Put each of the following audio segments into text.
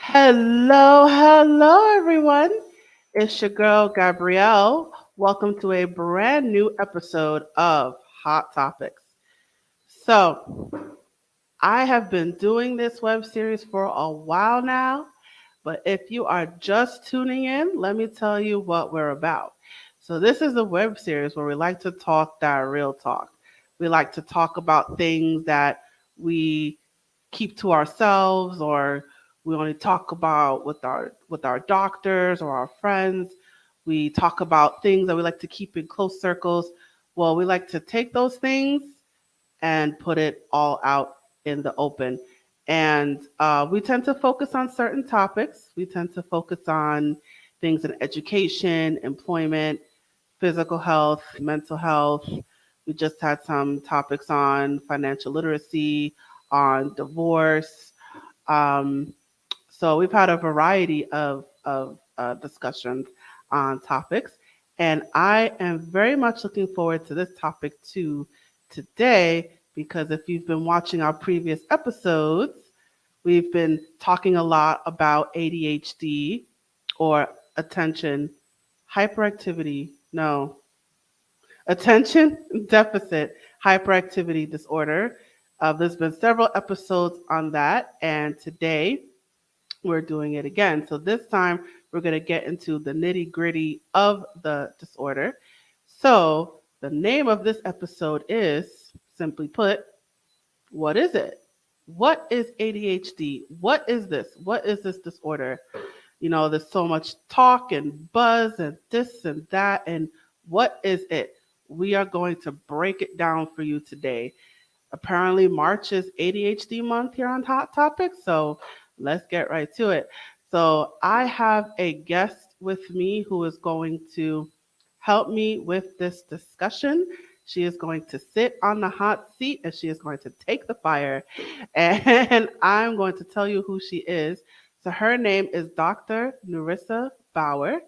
Hello, everyone. It's your girl, Gabrielle. Welcome to a brand new episode of Hot Topics. So, I have been doing this web series for a while now, but if you are just tuning in, let me tell you what we're about. So, this is a web series where we like to talk that real talk. We like to talk about things that we keep to ourselves or we only talk about with our doctors or our friends. We talk about things that we like to keep in close circles. Well, we like to take those things and put it all out in the open. And we tend to focus on certain topics. We tend to focus on things in education, employment, physical health, mental health. We just had some topics on financial literacy, on divorce. Um, so we've had a variety of discussions on topics. And I am very much looking forward to this topic too today because if you've been watching our previous episodes, we've been talking a lot about ADHD or attention hyperactivity. No, attention deficit hyperactivity disorder. There's been several episodes on that, and today we're doing it again. So this time we're going to get into the nitty gritty of the disorder. So the name of this episode is, simply put, what is it? What is ADHD? What is this? What is this disorder? There's so much talk and buzz and this and that. And what is it? We are going to break it down for you today. Apparently, March is ADHD month here on Hot Topics. So let's get right to it. So I have a guest with me who is going to help me with this discussion. She is going to sit on the hot seat and she is going to take the fire. And I'm going to tell you who she is. So her name is Dr. Nerissa Bauer,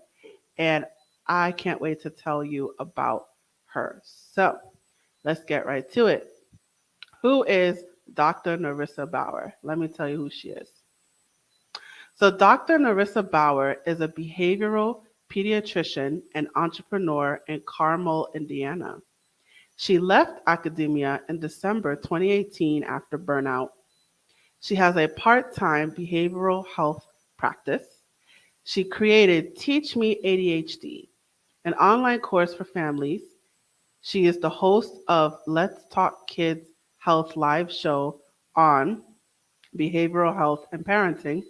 and I can't wait to tell you about her. So let's get right to it. Who is Dr. Nerissa Bauer? Let me tell you who she is. So, Dr. Nerissa Bauer is a behavioral pediatrician and entrepreneur in Carmel, Indiana. She left academia in December 2018 after burnout. She has a part time behavioral health practice. She created Teach Me ADHD, an online course for families. She is the host of Let's Talk Kids Health live show on behavioral health and parenting.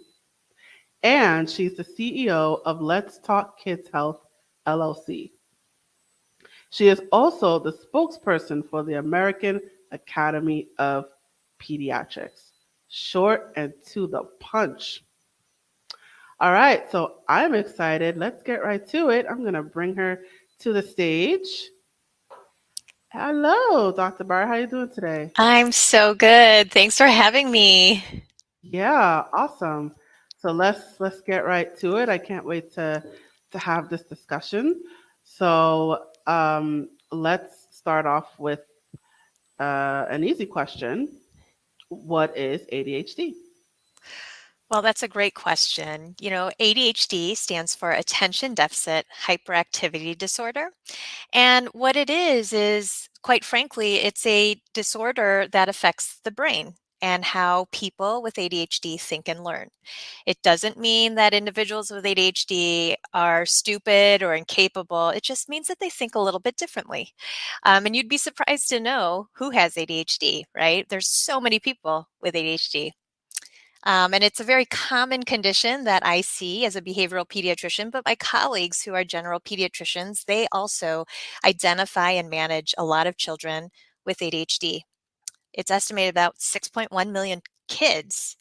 And she's the CEO of Let's Talk Kids Health LLC. She is also the spokesperson for the American Academy of Pediatrics. Short and to the punch. All right, so I'm excited. Let's get right to it. I'm going to bring her to the stage. Hello, Dr. Barr. How are you doing today? I'm so good. Thanks for having me. Yeah, awesome. So let's get right to it. I can't wait to have this discussion. So let's start off with an easy question. What is ADHD? Well, that's a great question. ADHD stands for Attention Deficit Hyperactivity Disorder. And what it is quite frankly, it's a disorder that affects the brain and how people with ADHD think and learn. It doesn't mean that individuals with ADHD are stupid or incapable. It just means that they think a little bit differently. And you'd be surprised to know who has ADHD, right? There's so many people with ADHD. And it's a very common condition that I see as a behavioral pediatrician, but my colleagues who are general pediatricians, they also identify and manage a lot of children with ADHD. It's estimated about 6.1 million kids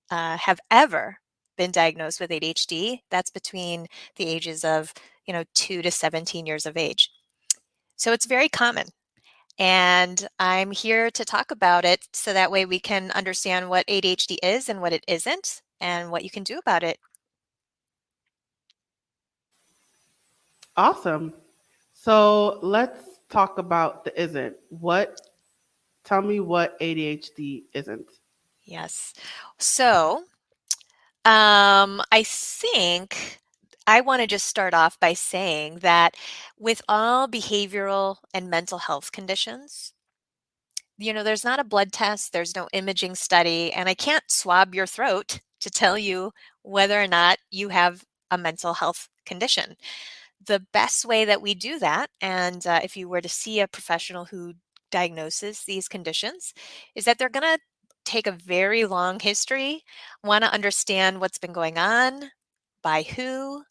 have ever been diagnosed with ADHD. That's between the ages of, 2 to 17 years of age. So it's very common. And I'm here to talk about it so that way we can understand what ADHD is and what it isn't and what you can do about it. Awesome. So let's talk about the isn't. Tell me what ADHD isn't. Yes. So I think I want to just start off by saying that with all behavioral and mental health conditions, there's not a blood test, there's no imaging study, and I can't swab your throat to tell you whether or not you have a mental health condition. The best way that we do that, and if you were to see a professional who diagnoses these conditions, is that they're going to take a very long history, want to understand what's been going on, by who,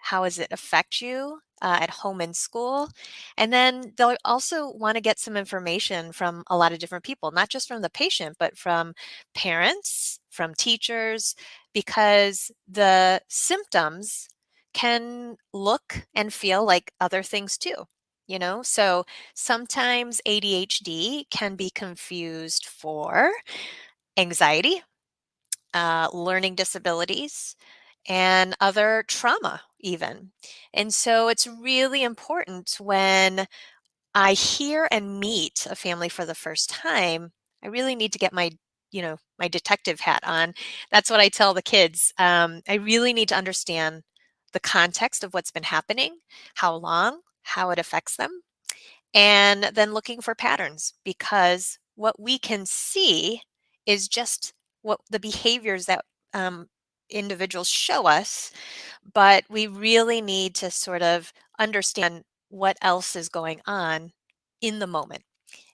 how does it affect you at home and school? And then they'll also want to get some information from a lot of different people, not just from the patient, but from parents, from teachers, because the symptoms can look and feel like other things too. So sometimes ADHD can be confused for anxiety, learning disabilities, and other trauma, even. And so it's really important when I hear and meet a family for the first time, I really need to get my detective hat on. That's what I tell the kids. I really need to understand the context of what's been happening, how long, how it affects them, and then looking for patterns, because what we can see is just what the behaviors that um, individuals show us, but we really need to sort of understand what else is going on in the moment.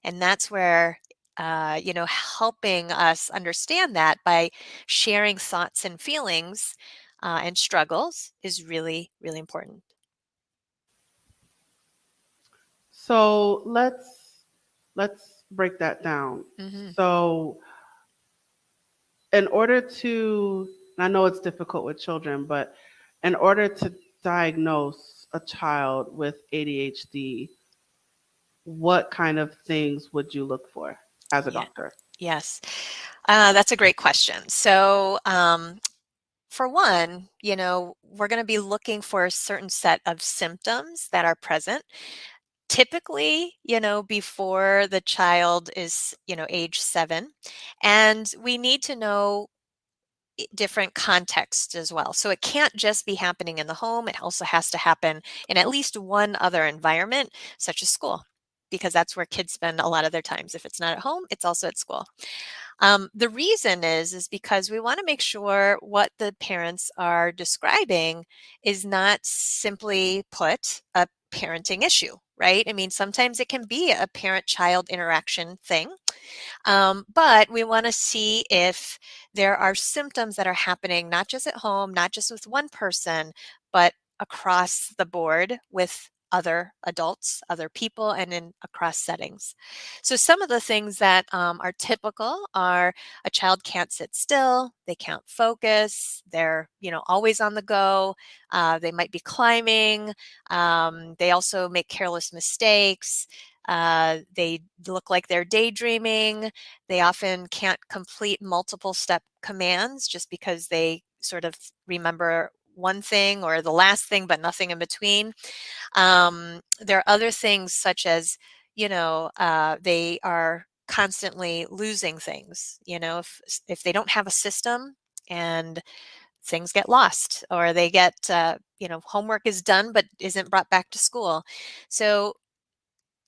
And that's where helping us understand that by sharing thoughts and feelings and struggles is really, really important. So let's break that down. Hmm. So in order to, I know it's difficult with children, but in order to diagnose a child with ADHD, what kind of things would you look for as a Yeah. doctor? Yes. That's a great question. So, for one, we're going to be looking for a certain set of symptoms that are present. Typically, before the child is, age 7. And we need to know different contexts as well. So it can't just be happening in the home. It also has to happen in at least one other environment, such as school, because that's where kids spend a lot of their times. If it's not at home, it's also at school. The reason is because we want to make sure what the parents are describing is not simply put a parenting issue, right? I mean, sometimes it can be a parent-child interaction thing, but we want to see if there are symptoms that are happening not just at home, not just with one person, but across the board with other adults, other people, and in across settings. So some of the things that are typical are a child can't sit still, they can't focus, they're always on the go, they might be climbing, they also make careless mistakes, they look like they're daydreaming. They often can't complete multiple step commands just because they sort of remember one thing or the last thing, but nothing in between. There are other things such as, they are constantly losing things. If they don't have a system and things get lost, or they get, homework is done but isn't brought back to school. So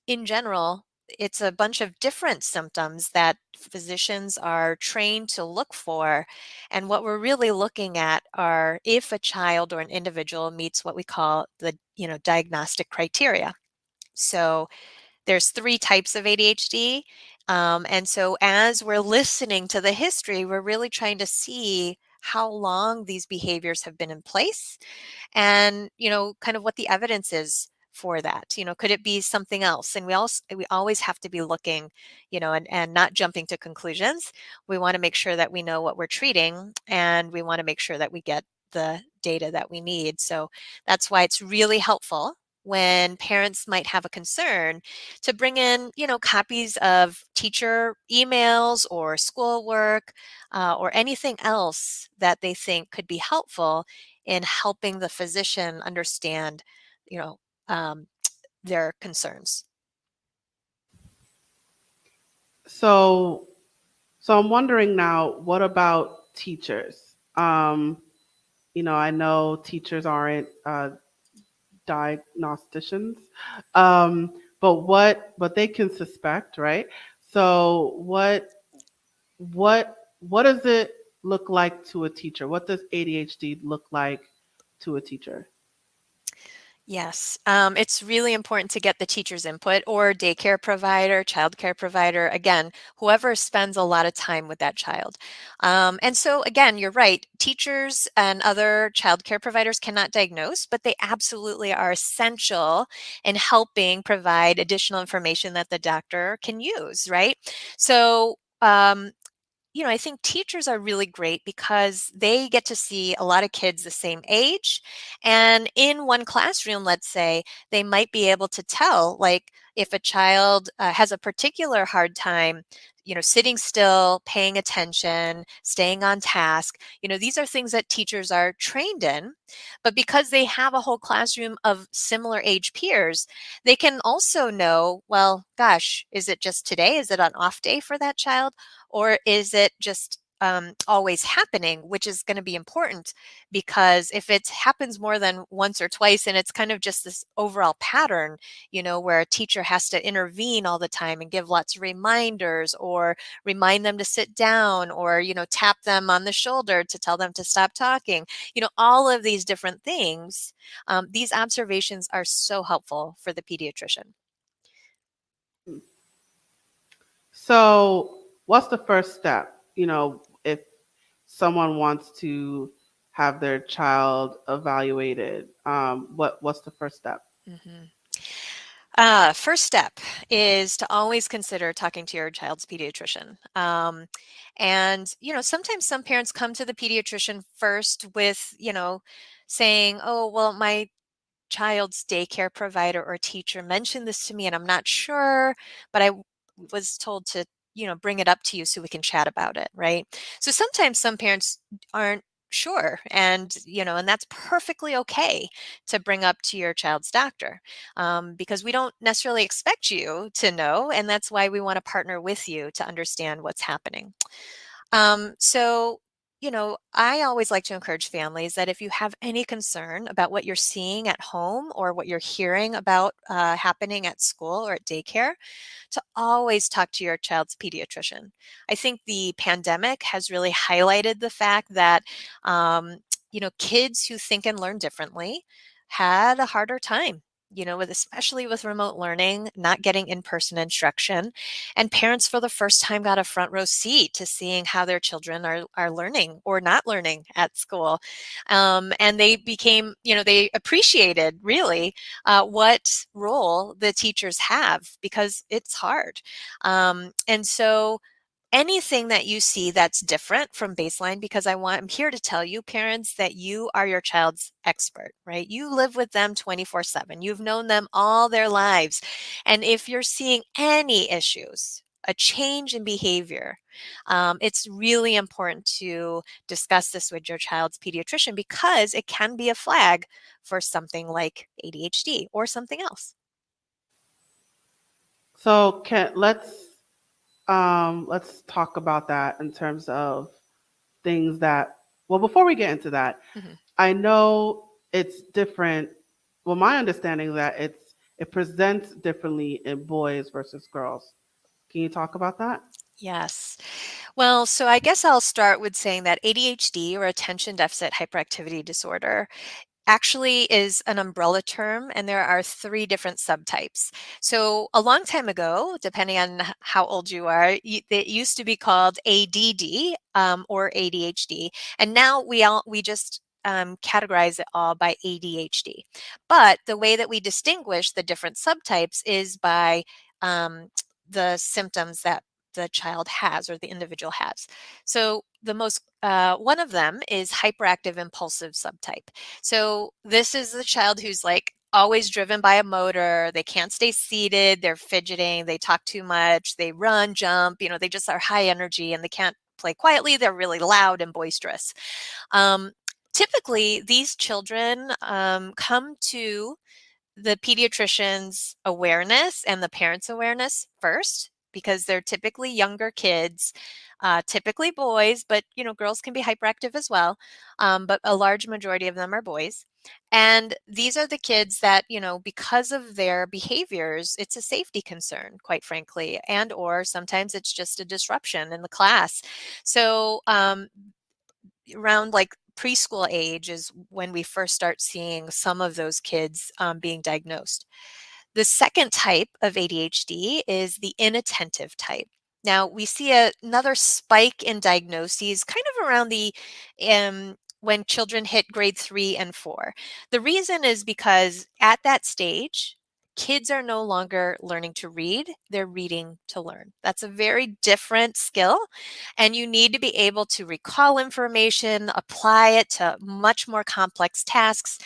in general, it's a bunch of different symptoms that physicians are trained to look for. And what we're really looking at are if a child or an individual meets what we call the, diagnostic criteria. So there's 3 types of ADHD. And so as we're listening to the history, we're really trying to see how long these behaviors have been in place and kind of what the evidence is for that. Could it be something else? And we always have to be looking, and not jumping to conclusions. We want to make sure that we know what we're treating, and we want to make sure that we get the data that we need. So that's why it's really helpful when parents might have a concern to bring in, copies of teacher emails or schoolwork, or anything else that they think could be helpful in helping the physician understand, you know, um, their concerns. So, so I'm wondering now, what about teachers? Um, I know teachers aren't diagnosticians, um, but they can suspect, right? So what does it look like to a teacher? What does ADHD look like to a teacher? Yes, it's really important to get the teacher's input or daycare provider, childcare provider, again, whoever spends a lot of time with that child. And so, again, you're right. Teachers and other childcare providers cannot diagnose, but they absolutely are essential in helping provide additional information that the doctor can use, right? So, I think teachers are really great because they get to see a lot of kids the same age. And in one classroom, let's say, they might be able to tell, like, if a child has a particular hard time, sitting still, paying attention, staying on task. These are things that teachers are trained in. But because they have a whole classroom of similar age peers, they can also know, well, gosh, is it just today? Is it an off day for that child? Or is it just always happening, which is going to be important because if it happens more than once or twice and it's kind of just this overall pattern, where a teacher has to intervene all the time and give lots of reminders or remind them to sit down or, tap them on the shoulder to tell them to stop talking, all of these different things, these observations are so helpful for the pediatrician. So, what's the first step? If someone wants to have their child evaluated, what's the first step? Mhm. First step is to always consider talking to your child's pediatrician. And, sometimes some parents come to the pediatrician first with, saying, oh, well, my child's daycare provider or teacher mentioned this to me and I'm not sure, but was told to, bring it up to you so we can chat about it, right? So sometimes some parents aren't sure and that's perfectly okay to bring up to your child's doctor, because we don't necessarily expect you to know, and that's why we want to partner with you to understand what's happening. So, I always like to encourage families that if you have any concern about what you're seeing at home or what you're hearing about happening at school or at daycare, to always talk to your child's pediatrician. I think the pandemic has really highlighted the fact that, kids who think and learn differently had a harder time. Especially with remote learning, not getting in-person instruction, and parents for the first time got a front row seat to seeing how their children are learning or not learning at school. And they became, they appreciated really what role the teachers have because it's hard. And so anything that you see that's different from baseline, because I'm here to tell you, parents, that you are your child's expert, right? You live with them 24/7. You've known them all their lives. And if you're seeing any issues, a change in behavior, it's really important to discuss this with your child's pediatrician because it can be a flag for something like ADHD or something else. So, let's talk about that in terms of things that. Well, before we get into that, Mhm. I know it's different. Well, my understanding is that it presents differently in boys versus girls. Can you talk about that? Yes. Well, so I guess I'll start with saying that ADHD, or attention deficit hyperactivity disorder, actually is an umbrella term, and there are three different subtypes. So a long time ago, depending on how old you are, it used to be called ADD, or ADHD, and now we just categorize it all by ADHD. But the way that we distinguish the different subtypes is by um, the symptoms that the child has or the individual has. So the most one of them is hyperactive impulsive subtype. So this is the child who's like always driven by a motor. They can't stay seated. They're fidgeting. They talk too much. They run, jump. They just are high energy and they can't play quietly. They're really loud and boisterous. Um, Typically, these children come to the pediatrician's awareness and the parent's awareness first. because they're typically younger kids, typically boys, but girls can be hyperactive as well. But a large majority of them are boys. And these are the kids that, because of their behaviors, it's a safety concern, quite frankly, and or sometimes it's just a disruption in the class. So around like preschool age is when we first start seeing some of those kids being diagnosed. The second type of ADHD is the inattentive type. Now, we see another spike in diagnoses kind of around the when children hit grade 3 and 4. The reason is because at that stage, kids are no longer learning to read, they're reading to learn. That's a very different skill, and you need to be able to recall information, apply it to much more complex tasks.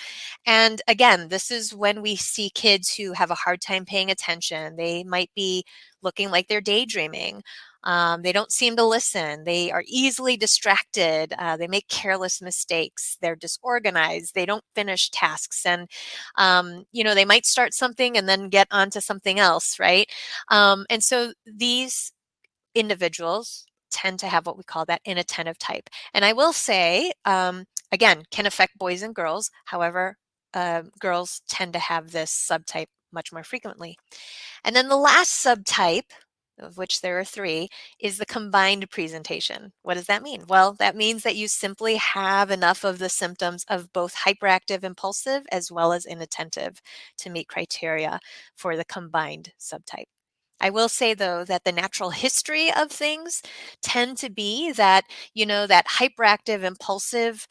And again, this is when we see kids who have a hard time paying attention. They might be looking like they're daydreaming. They don't seem to listen. They are easily distracted. They make careless mistakes. They're disorganized. They don't finish tasks. And, they might start something and then get onto something else, right? And so these individuals tend to have what we call that inattentive type. And I will say, again, can affect boys and girls. However, girls tend to have this subtype much more frequently. And then the last subtype, of which there are three, is the combined presentation. What does that mean? Well, that means that you simply have enough of the symptoms of both hyperactive impulsive as well as inattentive to meet criteria for the combined subtype. I will say, though, that the natural history of things tend to be that, that hyperactive impulsive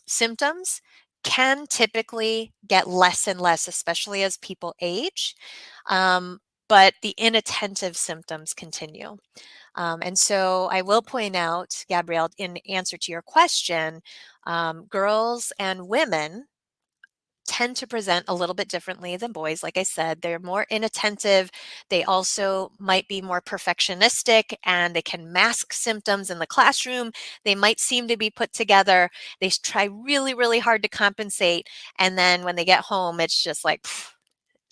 symptoms can typically get less and less, especially as people age. But the inattentive symptoms continue. And so I will point out, Gabrielle, in answer to your question, girls and women tend to present a little bit differently than boys. Like I said, they're more inattentive. They also might be more perfectionistic, and they can mask symptoms in the classroom. They might seem to be put together. They try really, really hard to compensate. And then when they get home, it's just like, phew.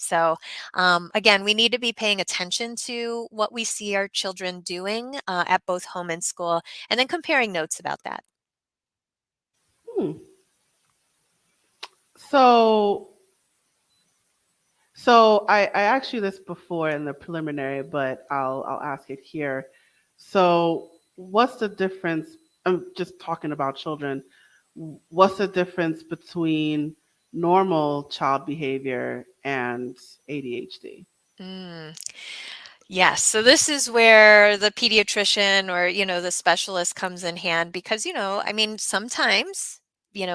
So again, we need to be paying attention to what we see our children doing at both home and school, and then comparing notes about that. Hmm. So, so I asked you this before in the preliminary, but I'll ask it here. So, what's the difference? I'm just talking about children. What's the difference between normal child behavior and ADHD? Mm. Yes. So this is where the pediatrician or, the specialist comes in hand because, I mean, sometimes,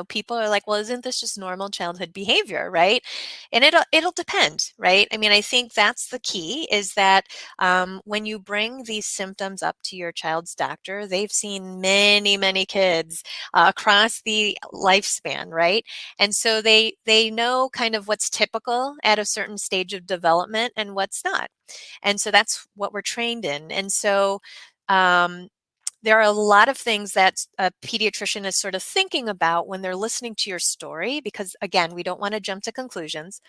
people are like, well, isn't this just normal childhood behavior, right? And it'll depend, right? I mean, I think that's the key is that when you bring these symptoms up to your child's doctor, they've seen many, many kids across the lifespan, right? And so they know kind of what's typical at a certain stage of development and what's not. And so that's what we're trained in. And so um, there are a lot of things that a pediatrician is sort of thinking about when they're listening to your story, because again, we don't want to jump to conclusions,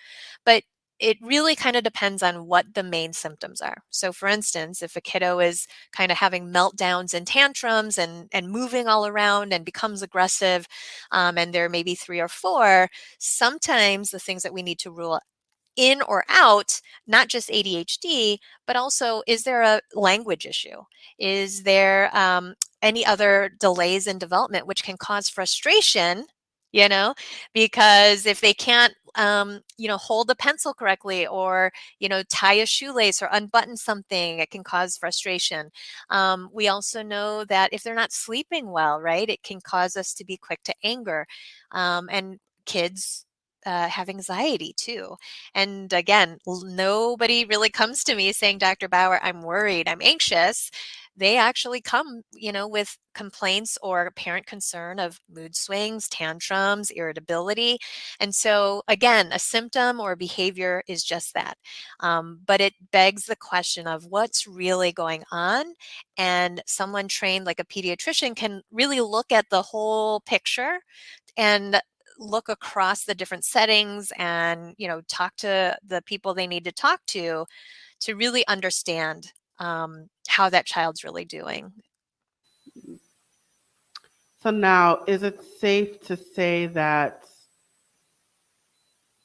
but it really kind of depends on what the main symptoms are. So for instance, if a kiddo is kind of having meltdowns and tantrums and moving all around and becomes aggressive, and they're maybe 3 or 4, sometimes the things that we need to rule in or out, not just ADHD, but also, is there a language issue? Is there any other delays in development which can cause frustration? You know, because if they can't, hold a pencil correctly, or tie a shoelace or unbutton something, it can cause frustration. We also know that if they're not sleeping well, right, it can cause us to be quick to anger, and kids have anxiety too. And again, nobody really comes to me saying, Dr. Bauer, I'm worried, I'm anxious. They actually come, with complaints or parent concern of mood swings, tantrums, irritability. And so, again, a symptom or behavior is just that. But it begs the question of what's really going on. And someone trained like a pediatrician can really look at the whole picture and look across the different settings and talk to the people they need to talk to really understand how that child's really doing. So now, is it safe to say that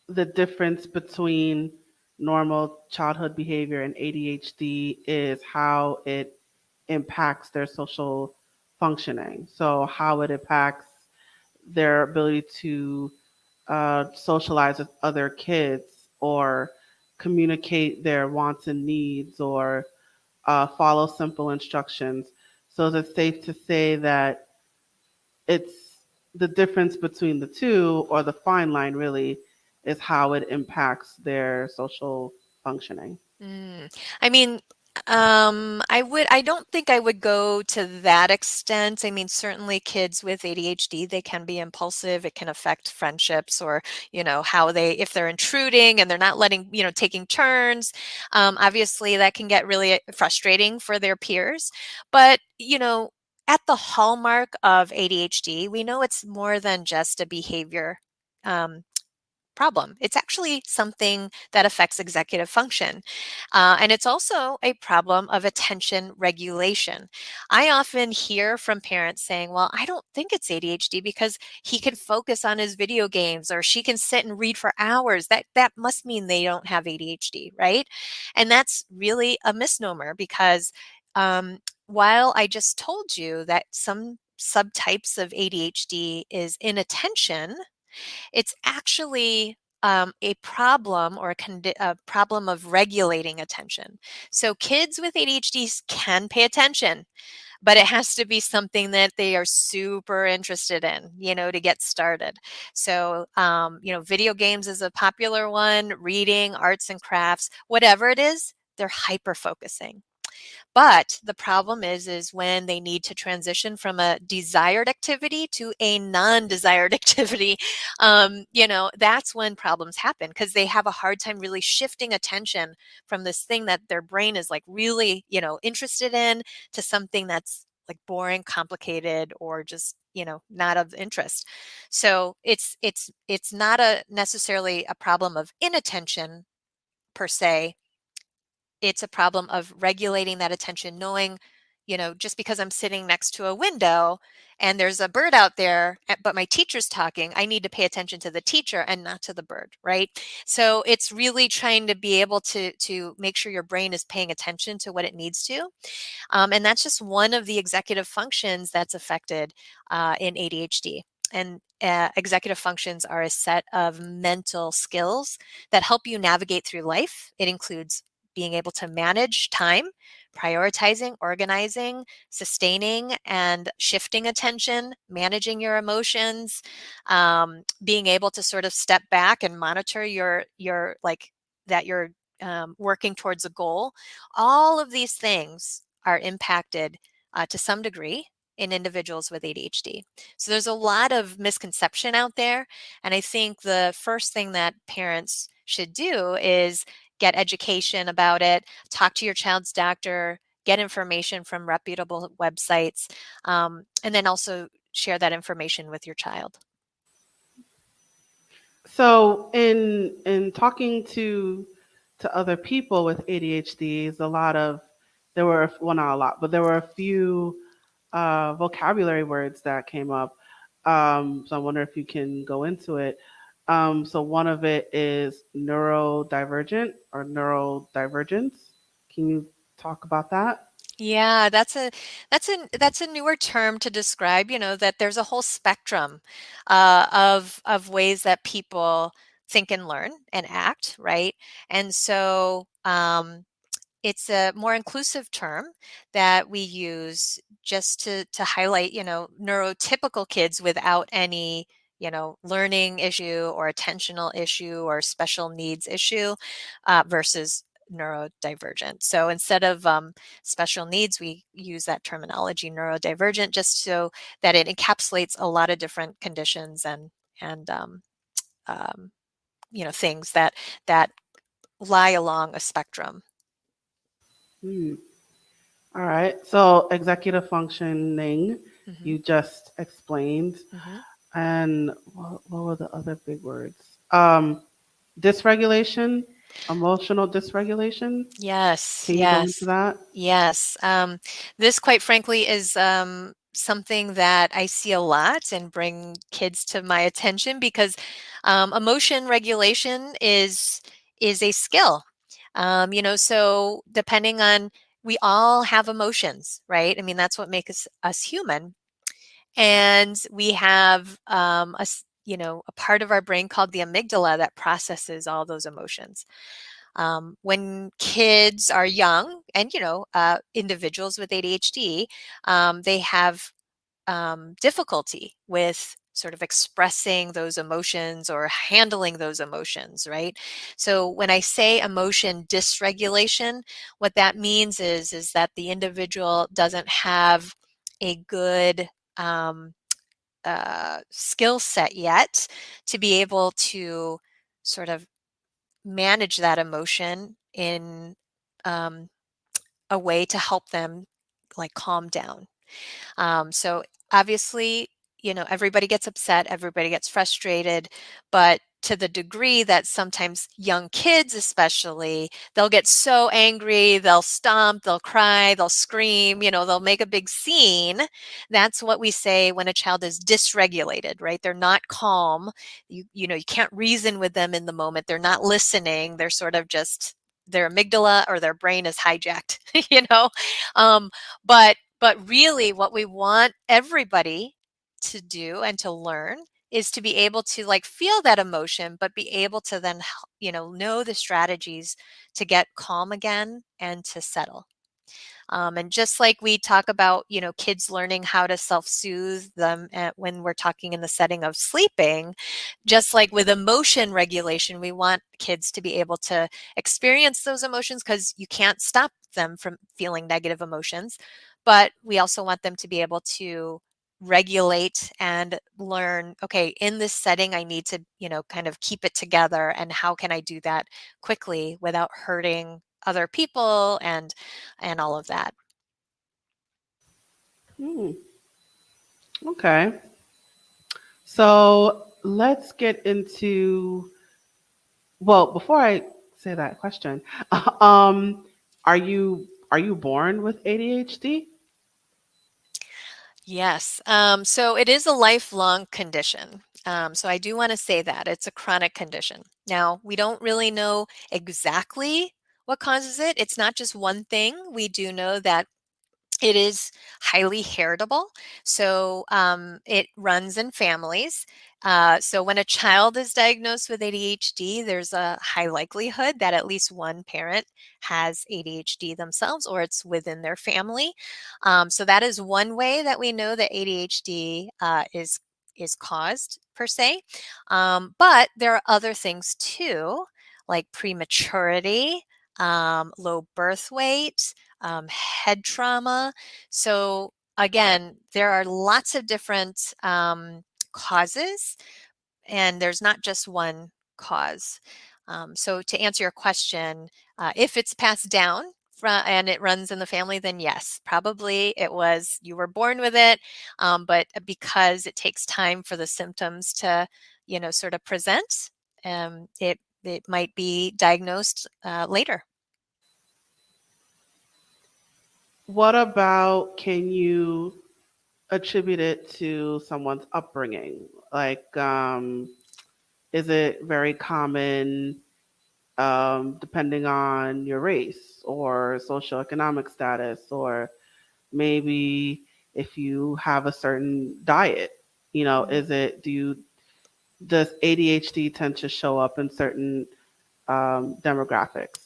the difference between normal childhood behavior and ADHD is how it impacts their social functioning? So, how it impacts their ability to socialize with other kids or communicate their wants and needs or follow simple instructions. So, is it safe to say that it's the difference between the two, or the fine line really, is how it impacts their social functioning? Mm. I mean, I don't think I would go to that extent. I mean, certainly kids with ADHD, they can be impulsive. It can affect friendships or, how if they're intruding and they're not taking turns. Obviously, that can get really frustrating for their peers. But, at the hallmark of ADHD, we know it's more than just a behavior. Um, Problem. It's actually something that affects executive function. And it's also a problem of attention regulation. I often hear from parents saying, well, I don't think it's ADHD because he can focus on his video games or she can sit and read for hours. That must mean they don't have ADHD, right? And that's really a misnomer because while I just told you that some subtypes of ADHD is inattention, it's actually a problem or a problem of regulating attention. So kids with ADHD can pay attention, but it has to be something that they are super interested in, to get started. So, video games is a popular one, reading, arts and crafts, whatever it is, they're hyper focusing. But the problem is when they need to transition from a desired activity to a non-desired activity, that's when problems happen because they have a hard time really shifting attention from this thing that their brain is like really, interested in to something that's like boring, complicated, or just, not of interest. So it's not a necessarily a problem of inattention per se. It's a problem of regulating that attention, knowing, just because I'm sitting next to a window and there's a bird out there, but my teacher's talking, I need to pay attention to the teacher and not to the bird, right? So it's really trying to be able to make sure your brain is paying attention to what it needs to. And that's just one of the executive functions that's affected in ADHD. And executive functions are a set of mental skills that help you navigate through life. It includes being able to manage time, prioritizing, organizing, sustaining, and shifting attention, managing your emotions, being able to sort of step back and monitor your like that you're working towards a goal. All of these things are impacted to some degree in individuals with ADHD. So there's a lot of misconception out there. And I think the first thing that parents should do is get education about it, talk to your child's doctor, get information from reputable websites, and then also share that information with your child. So, in talking to other people with ADHDs, a lot of there were, well, not a lot, but there were a few vocabulary words that came up. So I wonder if you can go into it. So one of it is neurodivergent or neurodivergence. Can you talk about that? Yeah, that's a newer term to describe, that there's a whole spectrum of ways that people think and learn and act, right? And so it's a more inclusive term that we use just to highlight, neurotypical kids without any, learning issue or attentional issue or special needs issue versus neurodivergent. So instead of special needs, we use that terminology neurodivergent just so that it encapsulates a lot of different conditions and um, things that lie along a spectrum. Hmm. All right. So executive functioning, Hmm. you just explained, Hmm. and what were the other big words? Dysregulation. Emotional dysregulation? Yes, Can you go into yes, that? yes. This, quite frankly, is something that I see a lot and bring kids to my attention because emotion regulation is a skill. So depending on, we all have emotions, right? I mean, that's what makes us human. And we have a part of our brain called the amygdala that processes all those emotions. When kids are young, and individuals with ADHD, they have difficulty with sort of expressing those emotions or handling those emotions, right? So when I say emotion dysregulation, what that means is that the individual doesn't have a good um, skill set yet to be able to sort of manage that emotion in um, a way to help them like calm down. So obviously, everybody gets upset, everybody gets frustrated, but to the degree that sometimes young kids, especially, they'll get so angry, they'll stomp, they'll cry, they'll scream, they'll make a big scene. That's what we say when a child is dysregulated, right? They're not calm. You can't reason with them in the moment. They're not listening. They're sort of just, their amygdala or their brain is hijacked, you know? Um, but really what we want everybody to do and to learn is to be able to like feel that emotion, but be able to then, know the strategies to get calm again and to settle. And just like we talk about, kids learning how to self-soothe them when we're talking in the setting of sleeping, just like with emotion regulation, we want kids to be able to experience those emotions because you can't stop them from feeling negative emotions. But we also want them to be able to regulate and learn, okay, in this setting, I need to, kind of keep it together. And how can I do that quickly without hurting other people and all of that. Hmm. Okay. So let's get into, well, before I say that question, um, are you born with ADHD? Yes. So it is a lifelong condition. So I do want to say that it's a chronic condition. Now, we don't really know exactly what causes it. It's not just one thing. We do know that it is highly heritable. So it runs in families. So when a child is diagnosed with ADHD, there's a high likelihood that at least one parent has ADHD themselves or it's within their family. So that is one way that we know that ADHD is caused per se. But there are other things too, like prematurity, low birth weight, head trauma. So again, there are lots of different causes, and there's not just one cause. So to answer your question, if it's passed down and it runs in the family, then yes, probably it was, you were born with it. But because it takes time for the symptoms to, sort of present, it might be diagnosed later. What about, can you attribute it to someone's upbringing? Like, is it very common, depending on your race or socioeconomic status, or maybe if you have a certain diet? Is it, does ADHD tend to show up in certain demographics?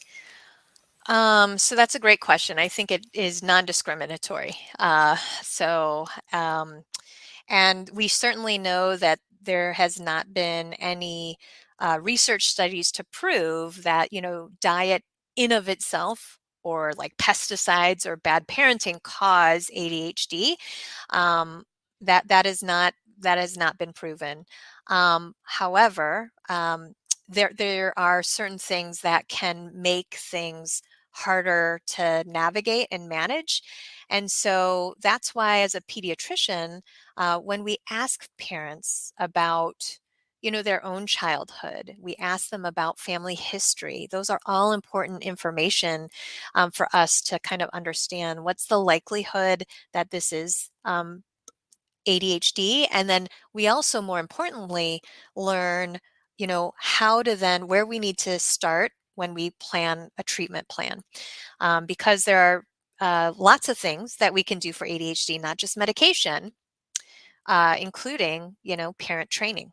So that's a great question. I think it is non-discriminatory. So, and we certainly know that there has not been any research studies to prove that, diet in of itself or like pesticides or bad parenting cause ADHD. Um, that has not been proven. However, there are certain things that can make things harder to navigate and manage. And so that's why, as a pediatrician, when we ask parents about, their own childhood. We ask them about family history. Those are all important information for us to kind of understand what's the likelihood that this is ADHD. And then we also, more importantly, learn, how to then, where we need to start when we plan a treatment plan. Because there are lots of things that we can do for ADHD, not just medication, including, parent training.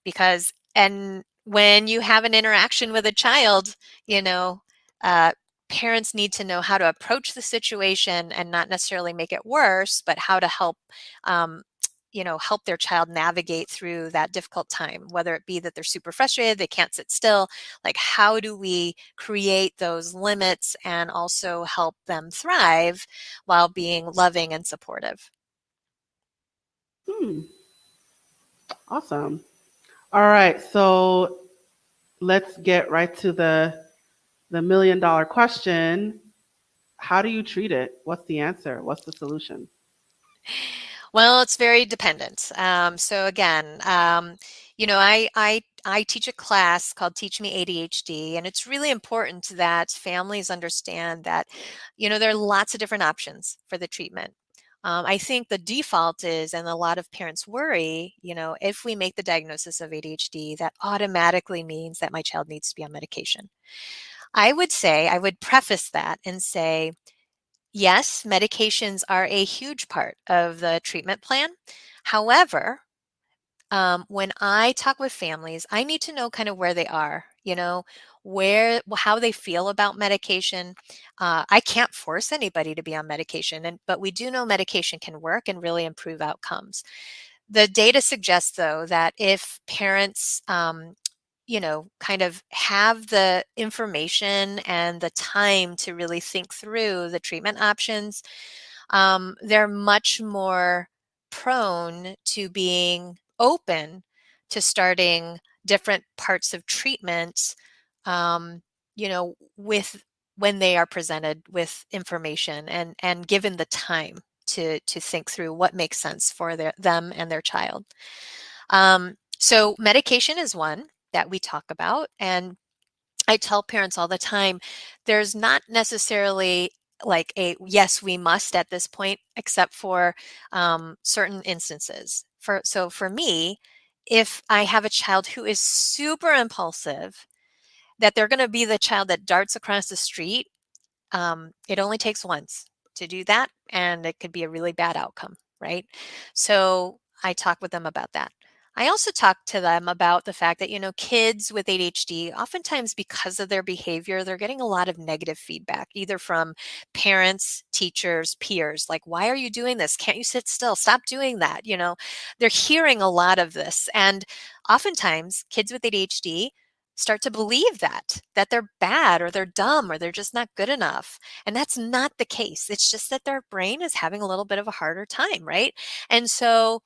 Because, and when you have an interaction with a child, you know, uh, parents need to know how to approach the situation and not necessarily make it worse, but how to help, um, help their child navigate through that difficult time, whether it be that they're super frustrated, they can't sit still. Like, how do we create those limits and also help them thrive while being loving and supportive? Hmm. Awesome. All right. So let's get right to the $1 million question. How do you treat it? What's the answer? What's the solution? Well, it's very dependent. So again, I teach a class called Teach Me ADHD, and it's really important that families understand that, there are lots of different options for the treatment. I think the default is, and a lot of parents worry, if we make the diagnosis of ADHD, that automatically means that my child needs to be on medication. I would preface that and say, yes, medications are a huge part of the treatment plan. However, when I talk with families, I need to know kind of where they are, how they feel about medication. I can't force anybody to be on medication, but we do know medication can work and really improve outcomes. The data suggests, though, that if parents, kind of have the information and the time to really think through the treatment options, they're much more prone to being open to starting different parts of treatment, with when they are presented with information and given the time to think through what makes sense for them and their child. So medication is one that we talk about, and I tell parents all the time, there's not necessarily like a yes, we must at this point, except for certain instances. For me, if I have a child who is super impulsive, that they're going to be the child that darts across the street, it only takes once to do that, and it could be a really bad outcome, right? So I talk with them about that. I also talk to them about the fact that, kids with ADHD, oftentimes because of their behavior, they're getting a lot of negative feedback, either from parents, teachers, peers, like, why are you doing this? Can't you sit still? Stop doing that. They're hearing a lot of this. And oftentimes, kids with ADHD start to believe that they're bad or they're dumb or they're just not good enough. And that's not the case. It's just that their brain is having a little bit of a harder time, right? And so,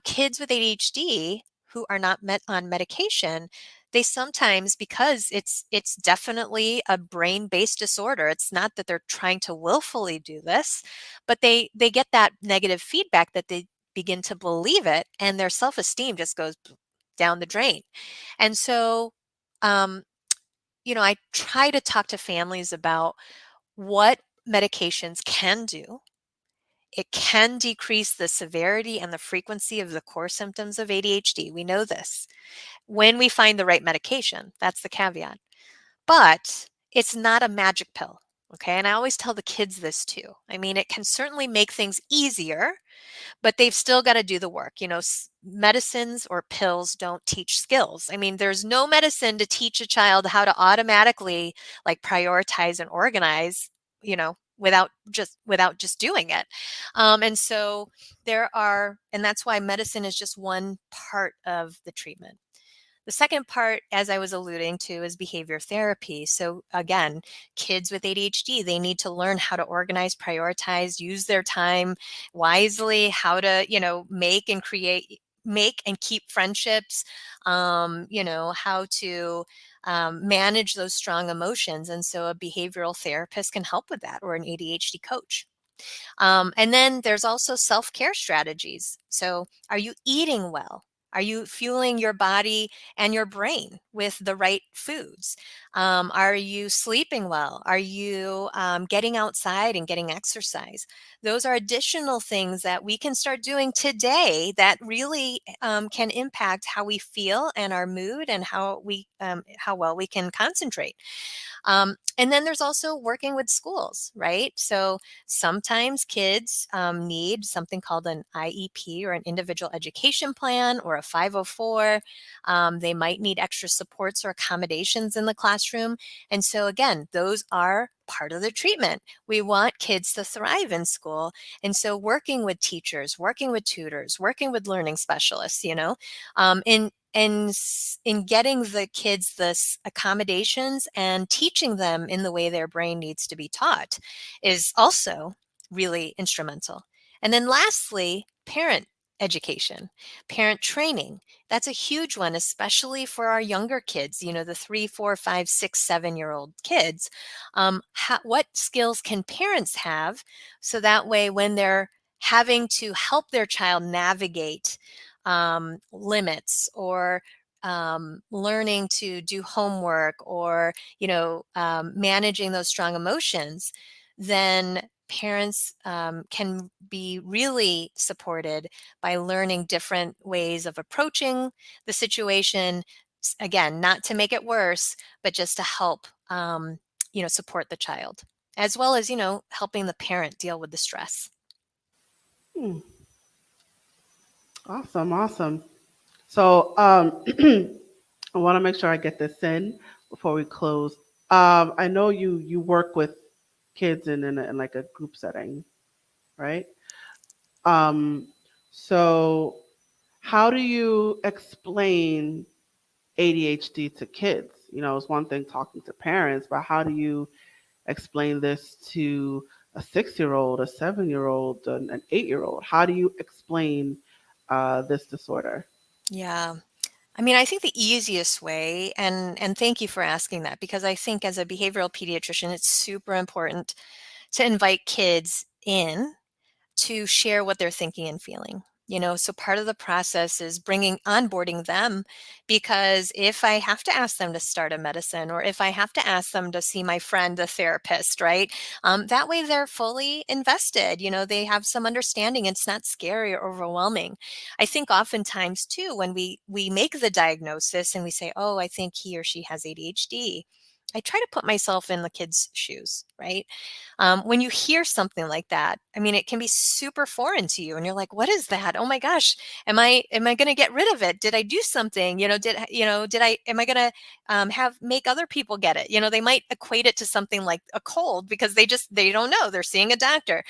kids with ADHD who are not met on medication, they sometimes, because it's definitely a brain-based disorder. It's not that they're trying to willfully do this, but they get that negative feedback that they begin to believe it, and their self-esteem just goes down the drain. And so, um, I try to talk to families about what medications can do. It can decrease the severity and the frequency of the core symptoms of ADHD. We know this when we find the right medication. That's the caveat. But it's not a magic pill. Okay. And I always tell the kids this too. I mean, it can certainly make things easier, but they've still got to do the work. Medicines or pills don't teach skills. I mean, there's no medicine to teach a child how to automatically like prioritize and organize, without just doing it. And so and that's why medicine is just one part of the treatment. The second part, as I was alluding to, is behavior therapy. So again, kids with ADHD, they need to learn how to organize, prioritize, use their time wisely, how to, make and keep friendships, how to manage those strong emotions. And so a behavioral therapist can help with that, or an ADHD coach. And then there's also self-care strategies. So are you eating well? Are you fueling your body and your brain with the right foods? Are you sleeping well? Are you getting outside and getting exercise? Those are additional things that we can start doing today that really can impact how we feel and our mood and how well we can concentrate. And then there's also working with schools, right? So sometimes kids need something called an IEP or an individual education plan or a 504. They might need extra supports or accommodations in the classroom. And so, again, those are part of the treatment. We want kids to thrive in school. And so, working with teachers, working with tutors, working with learning specialists, in getting the kids this accommodations and teaching them in the way their brain needs to be taught is also really instrumental. And then lastly, parent education, parent training. That's a huge one, especially for our younger kids, the 3, 4, 5, 6, 7-year-old kids. What skills can parents have so that way when they're having to help their child navigate limits or learning to do homework or managing those strong emotions, then parents can be really supported by learning different ways of approaching the situation. Again, not to make it worse, but just to help support the child, as well as helping the parent deal with the stress. Hmm. Awesome, awesome. So I want to make sure I get this in before we close. I know you work with kids in like a group setting, right? Um, so how do you explain ADHD to kids? It's one thing talking to parents, but how do you explain this to a 6-year old, a 7-year old, an 8-year old? How do you explain this disorder? Yeah. I mean, I think the easiest way, and thank you for asking that, because I think as a behavioral pediatrician, it's super important to invite kids in to share what they're thinking and feeling. So part of the process is onboarding them, because if I have to ask them to start a medicine or if I have to ask them to see my friend, the therapist, right? That way they're fully invested. They have some understanding. It's not scary or overwhelming. I think oftentimes too, when we make the diagnosis and we say, oh, I think he or she has ADHD, I try to put myself in the kid's shoes, right? When you hear something like that, I mean, it can be super foreign to you, and you're like, "What is that? Oh my gosh, am I going to get rid of it? Did I do something? Did I am I going to have make other people get it? They might equate it to something like a cold because they don't know. They're seeing a doctor,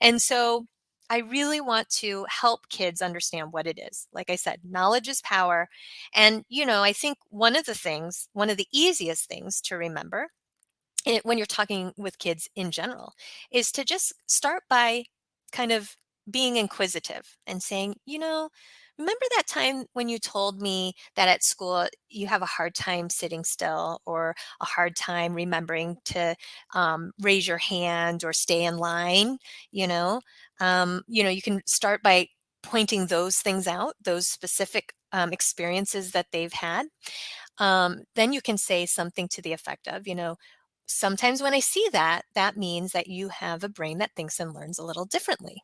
and so." I really want to help kids understand what it is. Like I said, knowledge is power. And, I think one of the easiest things to remember when you're talking with kids in general is to just start by kind of being inquisitive and saying, remember that time when you told me that at school you have a hard time sitting still or a hard time remembering to raise your hand or stay in line? You can start by pointing those things out, those specific experiences that they've had. Then you can say something to the effect of, sometimes when I see that, that means that you have a brain that thinks and learns a little differently.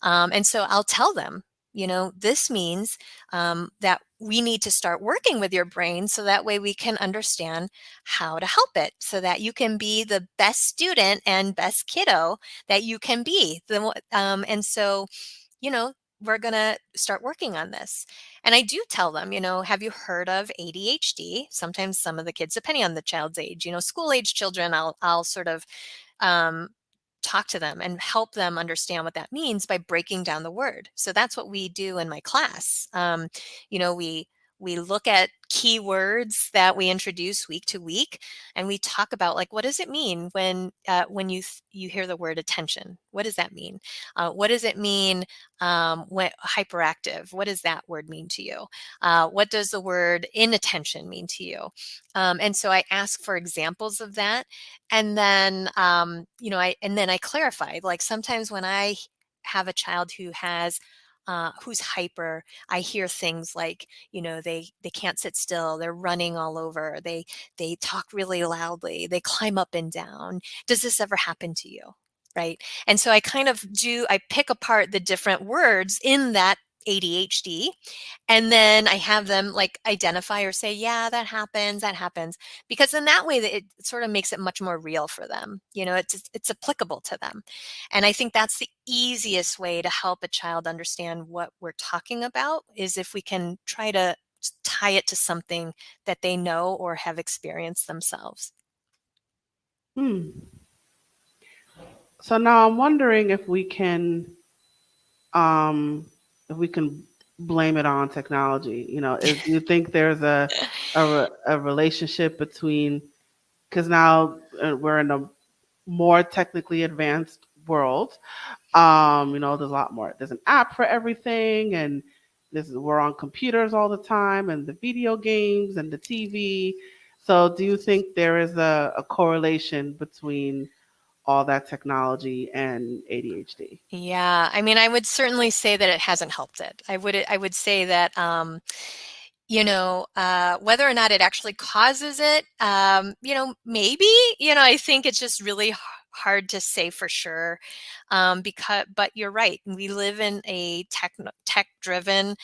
And so I'll tell them, this means that we need to start working with your brain so that way we can understand how to help it so that you can be the best student and best kiddo that you can be. And so, you know, we're going to start working on this. And I do tell them, have you heard of ADHD? Sometimes some of the kids, depending on the child's age, school age children, I'll sort of um, talk to them and help them understand what that means by breaking down the word. So that's what we do in my class. We look at key words that we introduce week to week, and we talk about like what does it mean when you hear the word attention? What does that mean? What does it mean when hyperactive? What does that word mean to you? What does the word inattention mean to you? And so I ask for examples of that, and then I clarify. Like sometimes when I have a child who has who's hyper, I hear things like, they can't sit still, they're running all over, they talk really loudly, they climb up and down. Does this ever happen to you? Right? And so I pick apart the different words in that ADHD, and then I have them like identify or say, yeah, that happens, because in that way that it sort of makes it much more real for them. It's applicable to them. And I think that's the easiest way to help a child understand what we're talking about, is if we can try to tie it to something that they know or have experienced themselves. Hmm. So now I'm wondering um, if we can blame it on technology. Do you think there's a relationship between, because now we're in a more technically advanced world. There's a lot more. There's an app for everything, and we're on computers all the time, and the video games and the TV. So, do you think there is a correlation between all that technology and ADHD? Yeah, I mean, I would certainly say that it hasn't helped it. I would say that, whether or not it actually causes it, maybe. I think it's just really hard to say for sure, but you're right. We live in a tech-driven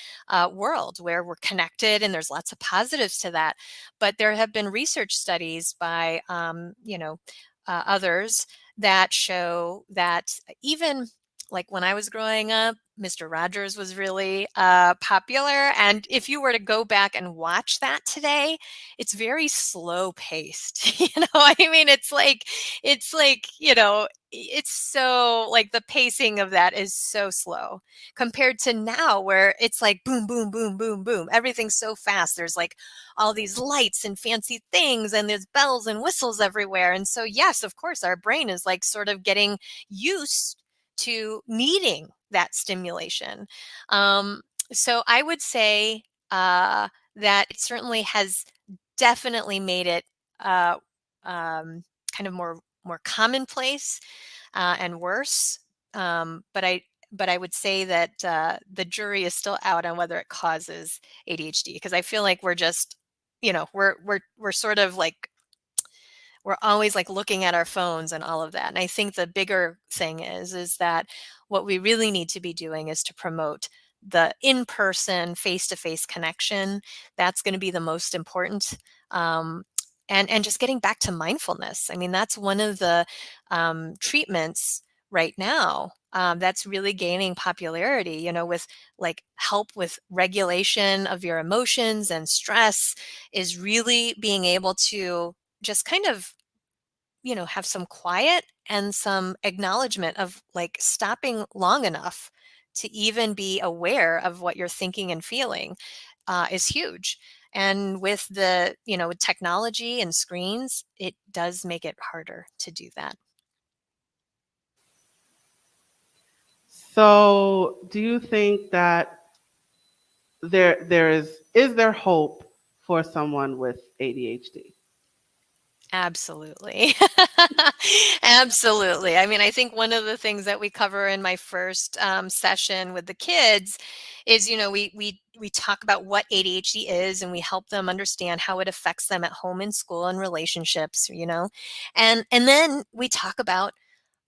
world where we're connected, and there's lots of positives to that. But there have been research studies by, others that show that even like when I was growing up, Mr. Rogers was really popular. And if you were to go back and watch that today, it's very slow paced. I mean, it's so like the pacing of that is so slow compared to now, where it's like boom, boom, boom, boom, boom. Everything's so fast. There's like all these lights and fancy things, and there's bells and whistles everywhere. And so, yes, of course, our brain is like sort of getting used to needing that stimulation. Um, so I would say that it certainly has definitely made it uh, kind of more commonplace and worse. But I would say that the jury is still out on whether it causes ADHD, because I feel like we're just, we're sort of like we're always like looking at our phones and all of that. And I think the bigger thing is that what we really need to be doing is to promote the in-person, face-to-face connection. That's going to be the most important. And just getting back to mindfulness. I mean, that's one of the treatments right now that's really gaining popularity, with like help with regulation of your emotions and stress, is really being able to just kind of, have some quiet and some acknowledgement of like stopping long enough to even be aware of what you're thinking and feeling is huge. And with technology and screens, it does make it harder to do that. So, do you think that there hope for someone with ADHD? Absolutely. Absolutely. I mean, I think one of the things that we cover in my first session with the kids is, we talk about what ADHD is, and we help them understand how it affects them at home and school and relationships, and then we talk about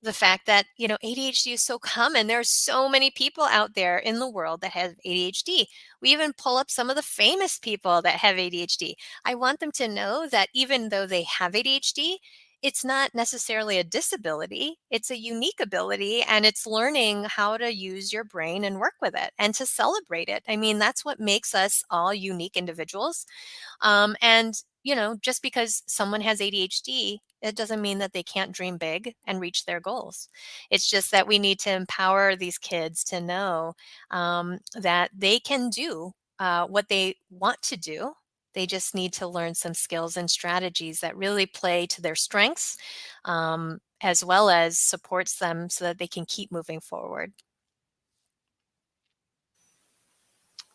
the fact that, ADHD is so common. There are so many people out there in the world that have ADHD. We even pull up some of the famous people that have ADHD. I want them to know that even though they have ADHD, it's not necessarily a disability. It's a unique ability, and it's learning how to use your brain and work with it and to celebrate it. I mean, that's what makes us all unique individuals. And, just because someone has ADHD, it doesn't mean that they can't dream big and reach their goals. It's just that we need to empower these kids to know that they can do what they want to do. They just need to learn some skills and strategies that really play to their strengths, as well as supports them so that they can keep moving forward.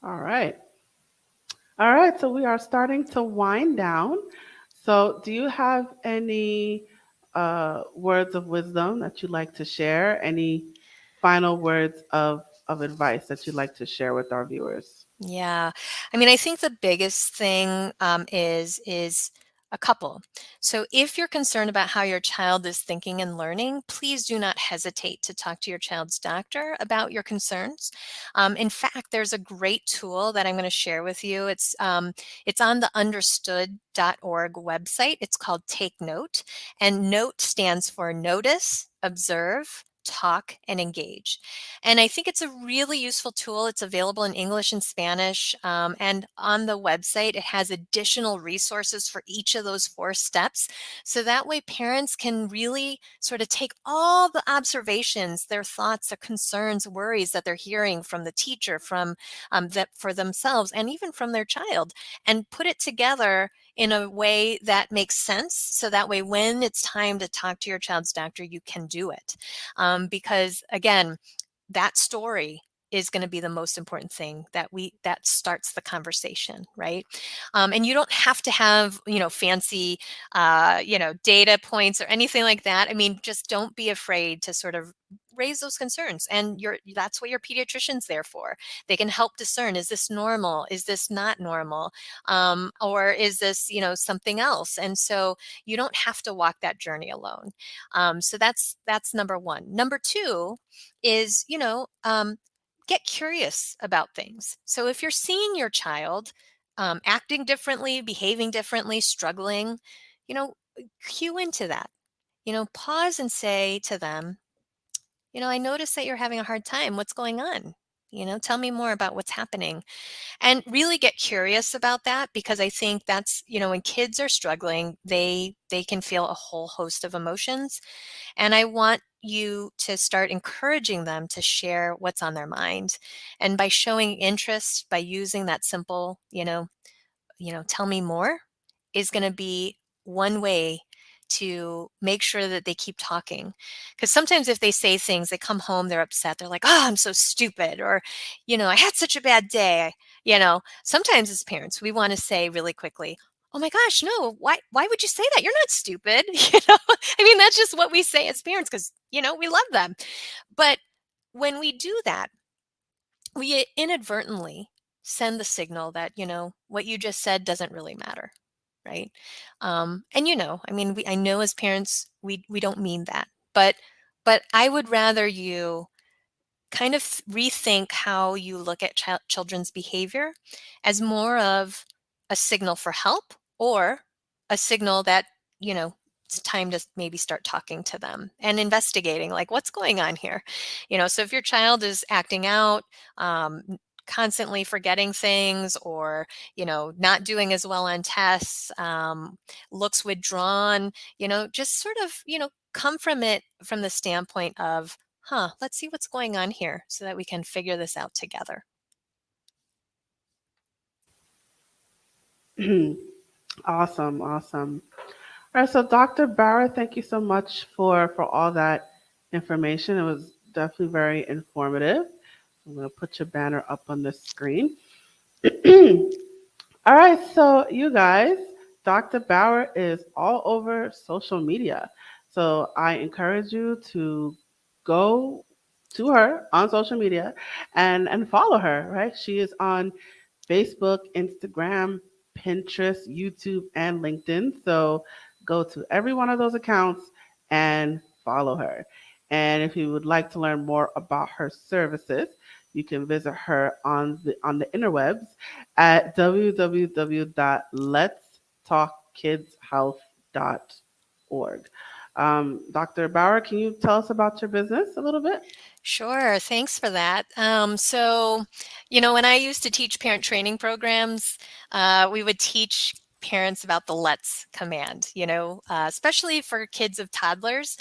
All right. All right, so we are starting to wind down. So, do you have any words of wisdom that you'd like to share? Any final words of of advice that you'd like to share with our viewers? Yeah. I mean, I think the biggest thing is a couple. So if you're concerned about how your child is thinking and learning, please do not hesitate to talk to your child's doctor about your concerns. In fact, there's a great tool that I'm going to share with you. It's on the understood.org website. It's called Take Note, and Note stands for notice, observe, talk, and engage. And I think it's a really useful tool. It's available in English and Spanish. And on the website, it has additional resources for each of those 4 steps. So that way, parents can really sort of take all the observations, their thoughts, their concerns, worries that they're hearing from the teacher, from that for themselves, and even from their child, and put it together in a way that makes sense. So that way, when it's time to talk to your child's doctor, you can do it. Because again, that story is going to be the most important thing that starts the conversation, right? And you don't have to have fancy data points or anything like that. I mean, just don't be afraid to sort of raise those concerns, and that's what your pediatrician's there for. They can help discern, is this normal, is this not normal, or is this something else? And so you don't have to walk that journey alone. So that's number one. Number two is, get curious about things. So if you're seeing your child acting differently, behaving differently, struggling, you know, cue into that. Pause and say to them, I notice that you're having a hard time. What's going on? Tell me more about what's happening, and really get curious about that, because I think that's, when kids are struggling, they can feel a whole host of emotions. And I want you to start encouraging them to share what's on their mind. And by showing interest, by using that simple, tell me more, is going to be one way to make sure that they keep talking. Because sometimes if they say things, they come home, they're upset. They're like, oh, I'm so stupid. Or, I had such a bad day. Sometimes as parents, we want to say really quickly, oh my gosh, no, why would you say that? You're not stupid. I mean, that's just what we say as parents because, we love them. But when we do that, we inadvertently send the signal that, what you just said doesn't really matter. Right. And, I mean, I know as parents, we don't mean that, but I would rather you kind of rethink how you look at children's behavior as more of a signal for help, or a signal that, it's time to maybe start talking to them and investigating, like, what's going on here. So if your child is acting out, constantly forgetting things, or not doing as well on tests, looks withdrawn, just sort of come from it from the standpoint of, let's see what's going on here so that we can figure this out together. Awesome, awesome. All right, so Dr. Bauer, thank you so much for all that information. It was definitely very informative. I'm going to put your banner up on the screen. All right, so you guys, Dr. Bauer is all over social media. So I encourage you to go to her on social media and follow her, right? She is on Facebook, Instagram, Pinterest, YouTube, and LinkedIn. So go to every one of those accounts and follow her. And if you would like to learn more about her services, you can visit her on the interwebs at www.letstalkkidshealth.org. Dr. Bauer, can you tell us about your business a little bit? Sure. Thanks for that. So, when I used to teach parent training programs, we would teach parents about the let's command, especially for kids of toddlers.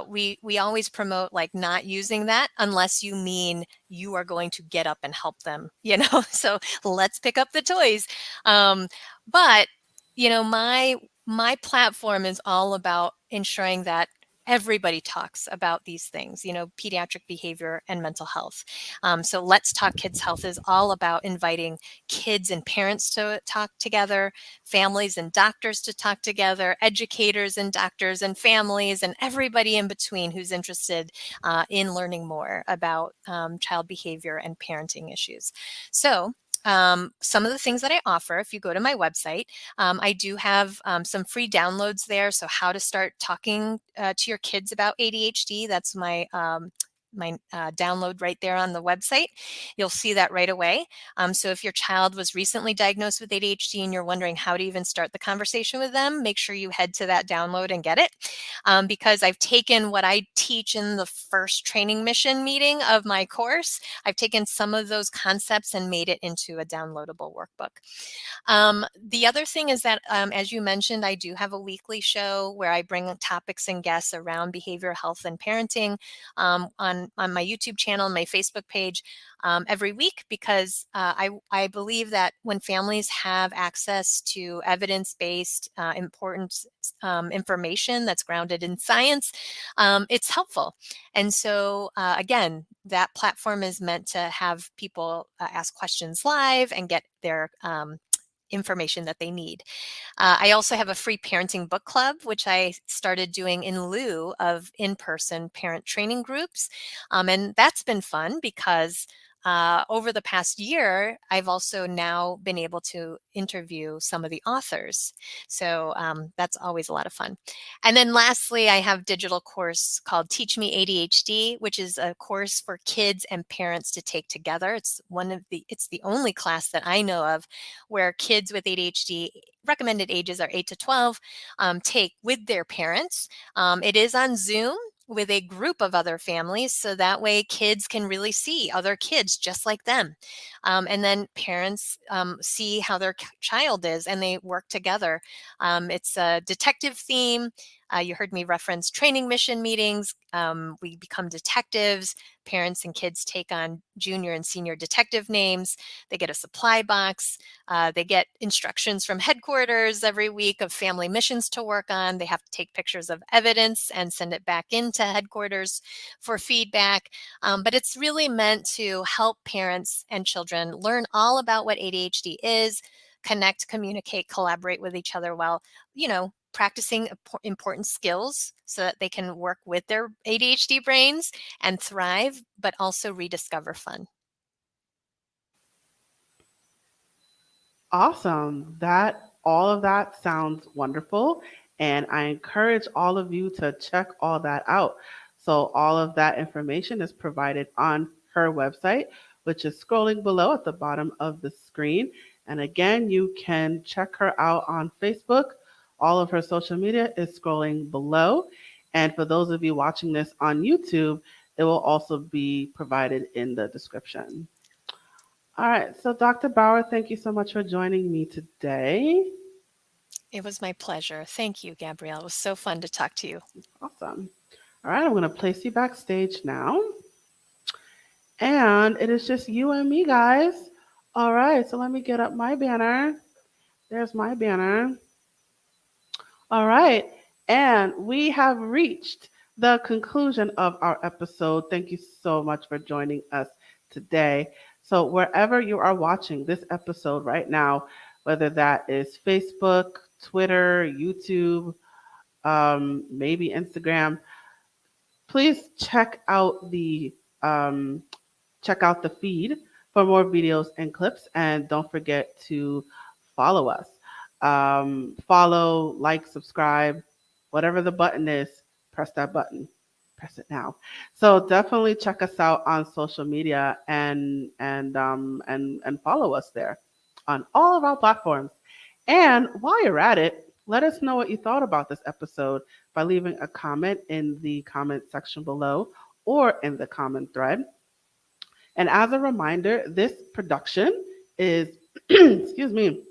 We always promote like not using that unless you mean you are going to get up and help them, so let's pick up the toys. But, my platform is all about ensuring that everybody talks about these things, pediatric behavior and mental health. So Let's Talk Kids Health is all about inviting kids and parents to talk together, families and doctors to talk together, educators and doctors and families, and everybody in between who's interested in learning more about child behavior and parenting issues. So some of the things that I offer, if you go to my website, I do have some free downloads there. So how to start talking to your kids about ADHD. That's my download right there on the website. You'll see that right away. So if your child was recently diagnosed with ADHD and you're wondering how to even start the conversation with them, make sure you head to that download and get it. Because I've taken what I teach in the first training mission meeting of my course, I've taken some of those concepts and made it into a downloadable workbook. The other thing is that, as you mentioned, I do have a weekly show where I bring topics and guests around behavioral health and parenting on my YouTube channel and my Facebook page every week, because I believe that when families have access to evidence-based, important information that's grounded in science, it's helpful. And so, again, that platform is meant to have people ask questions live and get their information that they need. I also have a free parenting book club, which I started doing in lieu of in-person parent training groups. And that's been fun because over the past year, I've also now been able to interview some of the authors. So that's always a lot of fun. And then lastly, I have a digital course called Teach Me ADHD, which is a course for kids and parents to take together. It's the only class that I know of where kids with ADHD, recommended ages are 8 to 12, take with their parents. It is on Zoom with a group of other families, so that way kids can really see other kids just like them. And then parents see how their child is and they work together. It's a detective theme. You heard me reference training mission meetings. We become detectives. Parents and kids take on junior and senior detective names. They get a supply box. They get instructions from headquarters every week of family missions to work on. They have to take pictures of evidence and send it back into headquarters for feedback. But it's really meant to help parents and children learn all about what ADHD is, connect, communicate, collaborate with each other while, practicing important skills so that they can work with their ADHD brains and thrive, but also rediscover fun. Awesome. All of that sounds wonderful. And I encourage all of you to check all that out. So all of that information is provided on her website, which is scrolling below at the bottom of the screen. And again, you can check her out on Facebook. All of her social media is scrolling below. And for those of you watching this on YouTube, it will also be provided in the description. All right. So, Dr. Bauer, thank you so much for joining me today. It was my pleasure. Thank you, Gabrielle. It was so fun to talk to you. Awesome. All right. I'm going to place you backstage now. And it is just you and me, guys. All right. So, let me get up my banner. There's my banner. All right. And we have reached the conclusion of our episode. Thank you so much for joining us today. So, wherever you are watching this episode right now, whether that is Facebook, Twitter, YouTube, maybe Instagram, please um, check out the feed for more videos and clips, and don't forget to follow us. Follow, like, subscribe, whatever the button is, press that button. Press it now. So definitely check us out on social media and follow us there on all of our platforms. And while you're at it, let us know what you thought about this episode by leaving a comment in the comment section below or in the comment thread. And as a reminder, this production is, excuse me,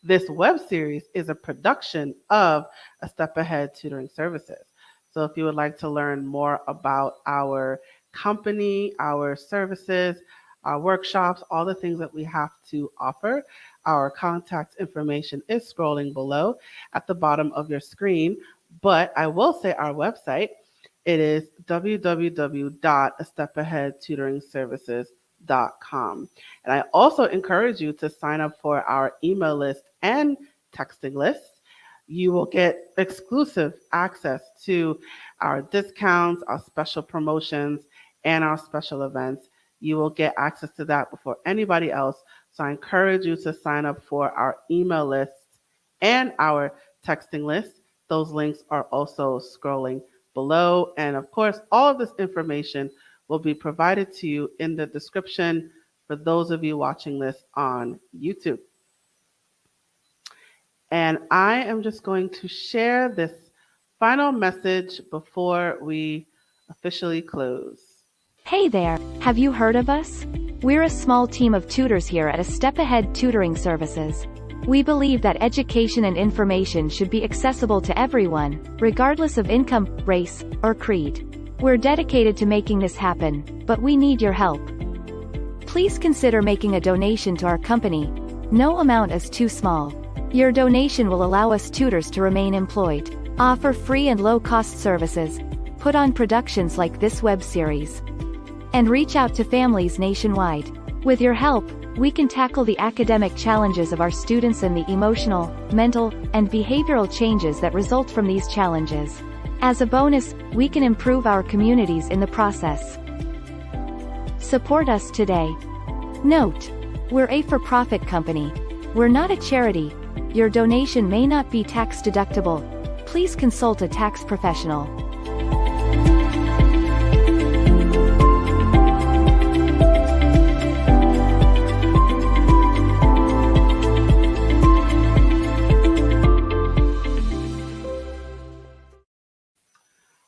this web series is a production of A Step Ahead Tutoring Services. So if you would like to learn more about our company, our services, our workshops, all the things that we have to offer, our contact information is scrolling below at the bottom of your screen. But I will say our website, it is www.astepaheadtutoringservices.com. And I also encourage you to sign up for our email list and texting list. You will get exclusive access to our discounts, our special promotions, and our special events. You will get access to that before anybody else. So I encourage you to sign up for our email list and our texting list. Those links are also scrolling below. And of course, all of this information will be provided to you in the description for those of you watching this on YouTube. And I am just going to share this final message before we officially close. Hey there, have you heard of us? We're a small team of tutors here at A Step Ahead Tutoring Services. We believe that education and information should be accessible to everyone, regardless of income, race, or creed. We're dedicated to making this happen, but we need your help. Please consider making a donation to our company. No amount is too small. Your donation will allow us tutors to remain employed, offer free and low-cost services, put on productions like this web series, and reach out to families nationwide. With your help, we can tackle the academic challenges of our students and the emotional, mental, and behavioral changes that result from these challenges. As a bonus, we can improve our communities in the process. Support us today. Note: we're a for-profit company. We're not a charity. Your donation may not be tax deductible. Please consult a tax professional.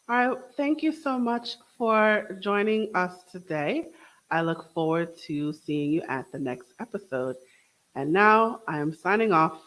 All right, thank you so much for joining us today. I look forward to seeing you at the next episode. And now I am signing off.